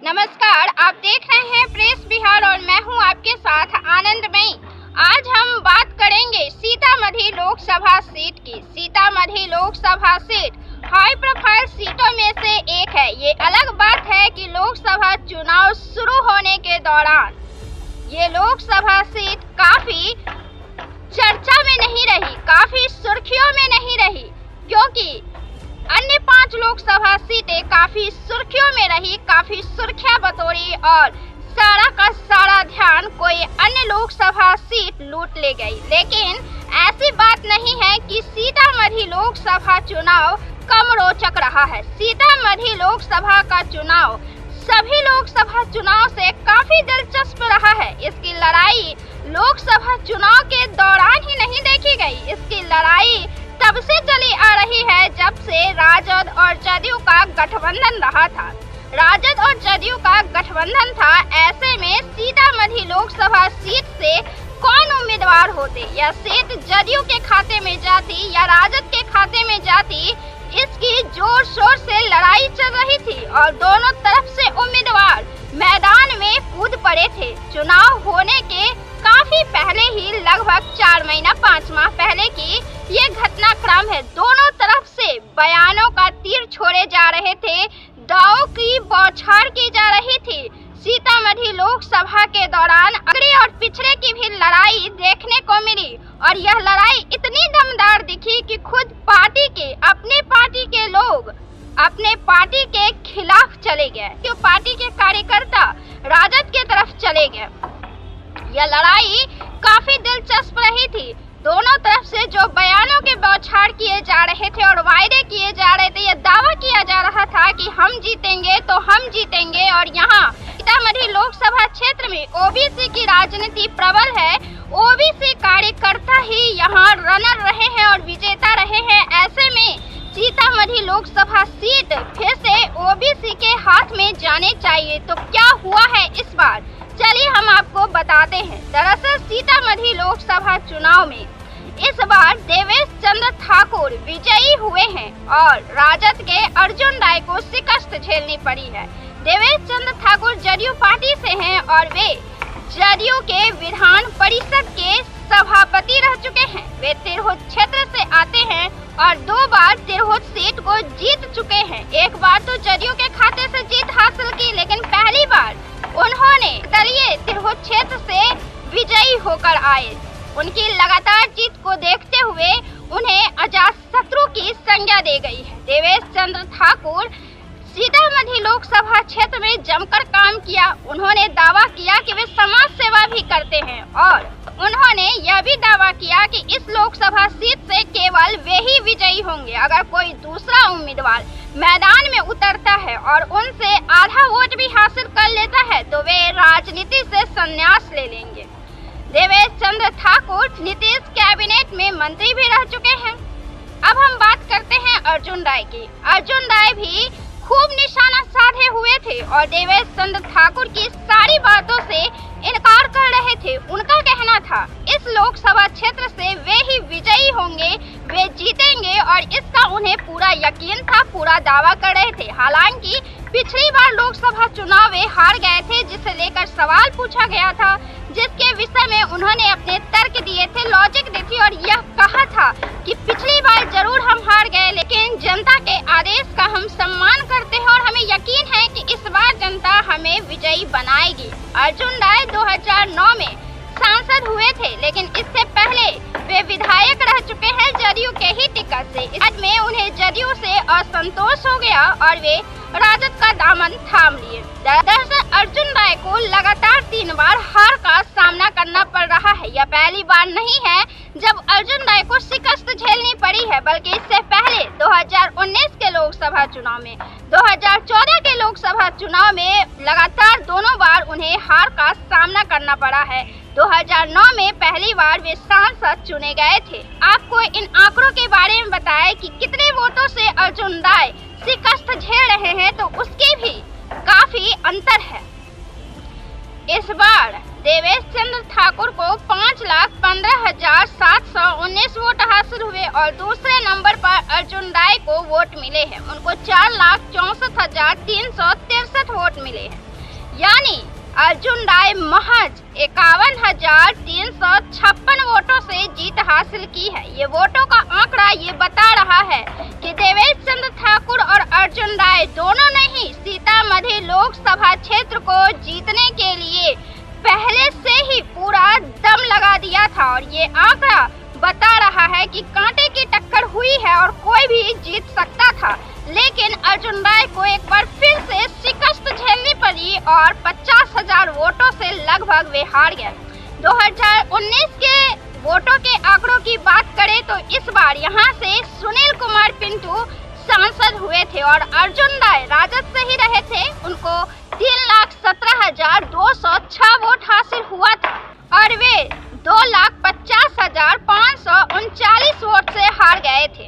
नमस्कार, आप देख रहे हैं प्रेस बिहार और मैं हूं आपके साथ आनंदमयी। आज हम बात करेंगे सीतामढ़ी लोकसभा सीट की। Sitamarhi Lok Sabha seat high profile सीटों में से एक है। ये अलग बात है कि लोकसभा चुनाव शुरू होने के दौरान ये लोकसभा सीट काफी चर्चा में नहीं रही, काफी सुर्खियों में नहीं रही, क्योंकि अन्य 5 लोकसभा सीटें काफी सुर्खियों में रही, काफी सुर्खियां बटोरी और सारा का सारा ध्यान कोई अन्य लोकसभा सीट लूट ले गई। लेकिन ऐसी बात नहीं है कि सीतामढ़ी लोकसभा चुनाव कम रोचक रहा है। सीतामढ़ी लोकसभा का चुनाव सभी लोकसभा चुनाव से काफी दिलचस्प रहा है। इसकी लड़ाई लोकसभा चुनाव के दौरान ही नहीं देखी गई, इसकी लड़ाई तब से चली आ रही है जब से राजद और जदयू का गठबंधन रहा था। राजद और जदयू का गठबंधन था, ऐसे में सीतामढ़ी लोकसभा सीट से कौन उम्मीदवार होते, या सीट जदयू के खाते में जाती या राजद के खाते में जाती, इसकी जोर शोर से लड़ाई चल रही थी और दोनों तरफ से उम्मीदवार मैदान में कूद पड़े थे। चुनाव होने के काफी पहले ही, लगभग 4 महीना 5 माह पहले की ये घटनाक्रम है। दोनों तरफ से बयानों का तीर छोड़े जा रहे थे, दावों की बौछार की जा रही थी। सीतामढ़ी लोकसभा के दौरान अगड़े और पिछड़े की भी लड़ाई देखने को मिली और यह लड़ाई इतनी दमदार दिखी कि खुद पार्टी के, अपने पार्टी के लोग अपने पार्टी के खिलाफ चले गए, तो पार्टी के कार्यकर्ता राजद के तरफ चले गए। यह लड़ाई काफी दिलचस्प रही थी। दोनों तरफ से जो बयानों के बौछार किए जा रहे थे और वायदे किए जा रहे थे, यह दावा किया जा रहा था कि हम जीतेंगे तो हम जीतेंगे। और यहाँ सीतामढ़ी लोकसभा क्षेत्र में ओबीसी की राजनीति प्रबल है, ओबीसी कार्यकर्ता ही यहाँ रनर रहे हैं और विजेता रहे हैं। ऐसे में सीतामढ़ी लोकसभा सीट फिर से ओबीसी के हाथ में जाने चाहिए। तो क्या हुआ है इस बार, चलिए हम आपको बताते हैं। दरअसल सीतामढ़ी लोकसभा चुनाव में इस बार देवेश चंद्र ठाकुर विजयी हुए हैं और राजद के अर्जुन राय को शिकस्त झेलनी पड़ी है। देवेश चंद्र ठाकुर जदयू पार्टी से हैं और वे जदयू के विधान परिषद के सभापति रह चुके हैं। वे तिरहुत क्षेत्र से आते हैं और 2 बार तिरहुत सीट को जीत चुके हैं। एक बार तो जदयू के खाते से जीत हासिल की, लेकिन पहली बार उन्होंने दलीय तिरहुत क्षेत्र से विजयी होकर आए। उनकी लगातार जीत को देखते हुए उन्हें अजातशत्रु की संज्ञा दी गई है। देवेश चंद्र ठाकुर सीतामढ़ी लोकसभा क्षेत्र में जमकर काम किया। उन्होंने दावा किया कि वे समाज सेवा भी करते हैं और उन्होंने यह भी दावा किया कि इस लोकसभा सीट से केवल वे ही विजयी होंगे। अगर कोई दूसरा उम्मीदवार मैदान में उतरता है और उनसे आधा वोट भी हासिल कर लेता है तो वे राजनीति से संन्यास ले लेंगे। देवेश चंद्र ठाकुर नीतीश कैबिनेट में मंत्री भी रह चुके हैं। अब हम बात करते हैं अर्जुन राय की। अर्जुन राय भी खूब निशाना साधे हुए थे और देवेश चंद्र ठाकुर की सारी बातों से इनकार कर रहे थे। उनका कहना था इस लोकसभा क्षेत्र से वे ही विजयी होंगे, वे जीतेंगे और इसका उन्हें पूरा यकीन था, पूरा दावा कर रहे थे। हालांकि पिछली बार लोकसभा चुनाव वे हार गए थे, जिसे लेकर सवाल पूछा गया था, जिसके विषय में उन्होंने अपने तर्क दिए थे, लॉजिक दी थी और यह कहा था कि पिछली बार जरूर हम हार गए, लेकिन जनता के आदेश का हम सम्मान करते हैं और हमें यकीन है कि इस बार जनता हमें विजयी बनाएगी। अर्जुन राय 2009 में सांसद हुए थे, लेकिन इससे पहले वे विधायक रह चुके हैं जदयू के ही टिकट से। बाद में उन्हें जदयू से असंतोष हो गया और वे राजद का दामन थाम लिए। दरअसल अर्जुन राय को लगातार 3 बार हार का सामना करना पड़ रहा है। यह पहली बार नहीं है जब अर्जुन राय को शिकस्त झेलनी पड़ी है, बल्कि इससे पहले 2019 के लोकसभा चुनाव में, 2014 के लोकसभा चुनाव में लगातार 2 बार उन्हें हार का सामना करना पड़ा है। 2009 में पहली बार वे सांसद चुने गए थे। आपको इन आंकड़ों के बारे में बताया कि कितने वोटों से अर्जुन राय शिकस्त झेल रहे हैं, तो उसके भी काफी अंतर है। इस बार देवेश चंद्र ठाकुर को 5,15,719 वोट हासिल हुए और दूसरे नंबर पर अर्जुन राय को वोट मिले हैं। उनको 4,64,363 वोट मिले हैं। यानी अर्जुन राय महज 51,356 वोटों से जीत हासिल की है। ये वोटों का आंकड़ा ये बता रहा है कि देवेश चंद्र ठाकुर और अर्जुन राय दोनों ने ही सीतामढ़ी लोकसभा क्षेत्र को जीतने के लिए पहले से ही पूरा दम लगा दिया था और ये आंकड़ा बता रहा है कि कांटे की टक्कर हुई है और कोई भी जीत सकता था, लेकिन अर्जुन राय को एक बार फिर से शिकस्त झेलनी पड़ी और 50,000 वोटों से लगभग वे हार गए। 2019 के वोटों के आंकड़ों की बात करें तो इस बार यहां से सुनील कुमार पिंटू सांसद हुए थे और अर्जुन राय राजद से ही रहे थे। उनको 3,17,206 वोट हासिल हुआ था और वे 2,50,539 वोट से हार गए थे।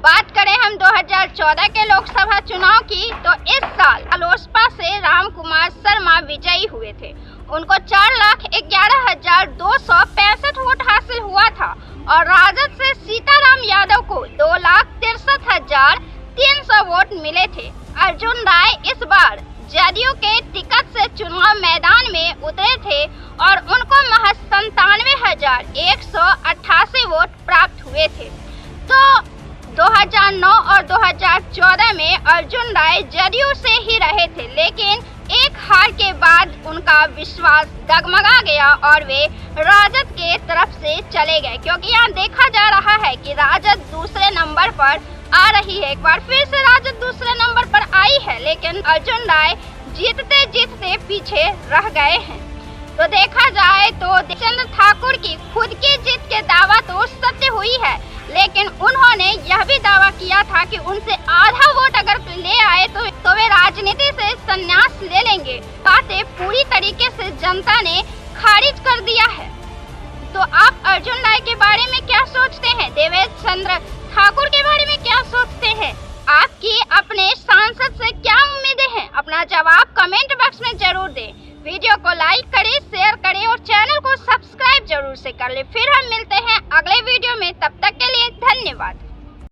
बात करें हम 2014 के लोकसभा चुनाव की तो इस साल लोजपा से राम कुमार शर्मा विजयी हुए थे। उनको 4,11,265 वोट हासिल हुआ था और राजद से सीताराम यादव को 2,63,300 वोट मिले थे। अर्जुन राय इस बार जदयू के टिकट से चुनाव मैदान में उतरे थे और उनको महज 97,188 वोट प्राप्त हुए थे। तो 2009 और 2014 में अर्जुन राय जदयू से ही रहे थे, लेकिन एक हार के बाद उनका विश्वास डगमगा गया और वे राजद के तरफ से चले गए, क्योंकि यहाँ देखा जा रहा है कि राजद दूसरे नंबर पर आ रही है। एक बार फिर से राजद दूसरे नंबर पर आई है, लेकिन अर्जुन राय जीतते जीतते पीछे रह गए हैं। तो देखा जाए तो चंद्र ठाकुर की खुद की जीत के दावा तो सत्य हुई है, लेकिन उन्होंने यह भी दावा किया था कि उनसे आधा वोट अगर ले आए तो वे राजनीति से संन्यास ले लेंगे। बातें पूरी तरीके से जनता ने खारिज कर दिया है। तो आप अर्जुन राय के बारे में क्या सोचते हैं? देवेश चंद्र ठाकुर के बारे में क्या सोचते हैं? आपकी अपने सांसद से क्या उम्मीदें हैं? अपना जवाब कमेंट बॉक्स में जरूर दें। वीडियो को लाइक करें, शेयर करें और चैनल को सब्सक्राइब जरूर से कर ले। फिर हम मिलते